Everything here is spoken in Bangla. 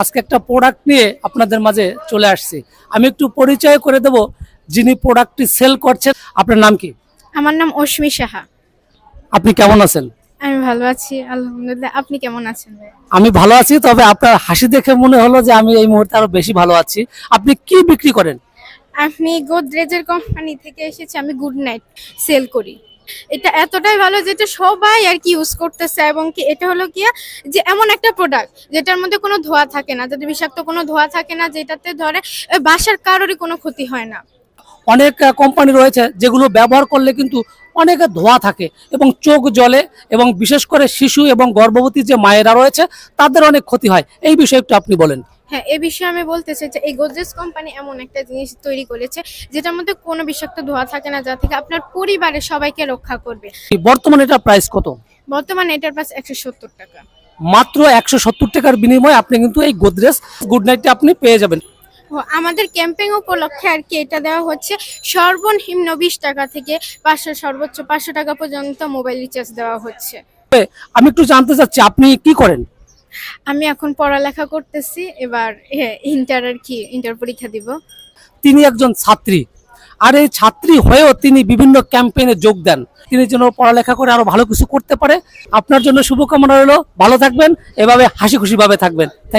আজকে একটা প্রোডাক্ট নিয়ে আপনাদের মাঝে চলে আসছি। আমি একটু পরিচয় করে দেব যিনি প্রোডাক্টটি সেল করছেন। আপনার নাম কি? আমার নাম অশ্মি সাহা। আপনি কেমন আছেন? আমি ভালো আছি আলহামদুলিল্লাহ। আপনি কেমন আছেন ভাই? আমি ভালো আছি, তবে আপনার হাসি দেখে মনে হলো যে আমি এই মুহূর্তে আরো বেশি ভালো আছি। আপনি কি বিক্রি করেন? আমি গোদরেজের কোম্পানি থেকে এসেছি। আমি গুড নাইট সেল করি। এটা এতটাই ভালো যেটা সবাই আর কি ইউজ করতেছে, এবং কি এটা হলো কি যে এমন একটা প্রোডাক্ট যেটার মধ্যে কোনো ধোঁয়া থাকে না, যাতে বিষাক্ত কোনো ধোঁয়া থাকে না, যেটাতে ধরে বাসার কারোরই কোনো ক্ষতি হয় না। অনেক কোম্পানি রয়েছে যেগুলো ব্যবহার করলে কিন্তু অনেক ধোঁয়া থাকে এবং চোখ জ্বলে, এবং বিশেষ করে শিশু এবং গর্ভবতী যে মায়েরা রয়েছে তাদের অনেক ক্ষতি হয়। এই বিষয়ে একটু আপনি বলেন। হ্যাঁ, এ বিষয়ে আমি বলতে চাই যে এই গোদরেজ কোম্পানি এমন একটা জিনিস তৈরি করেছে যেটার মধ্যে কোনো বিষাক্ত ধোঁয়া থাকে না, যা থেকে আপনার পরিবারের সবাইকে রক্ষা করবে। বর্তমানে এটা প্রাইস কত? বর্তমানে এটার প্রাইস 170 টাকা। মাত্র 170 টাকার বিনিময়ে আপনি কিন্তু এই গোদরেজ গুড নাইটটা আপনি পেয়ে যাবেন। ও, আমাদের ক্যাম্পেইন উপলক্ষে আর কি এটা দেওয়া হচ্ছে। সর্বনিম্ন 20 টাকা থেকে 500, সর্বোচ্চ 500 টাকা পর্যন্ত মোবাইল রিচার্জ দেওয়া হচ্ছে। আমি একটু জানতে চাচ্ছি আপনি কি করেন? আমি এখন পড়ালেখা করতেছি, এবার ইন্টার আর কি ইন্টার পরীক্ষা দিব। তিনি একজন ছাত্রী, আর এই ছাত্রী হয়েও তিনি বিভিন্ন ক্যাম্পেইনে যোগ দেন। তিনি যেন পড়ালেখা করে আরো ভালো কিছু করতে পারে। আপনার জন্য শুভকামনা রইল। ভালো থাকবেন, এভাবে হাসি খুশি ভাবে থাকবেন। থ্যাংক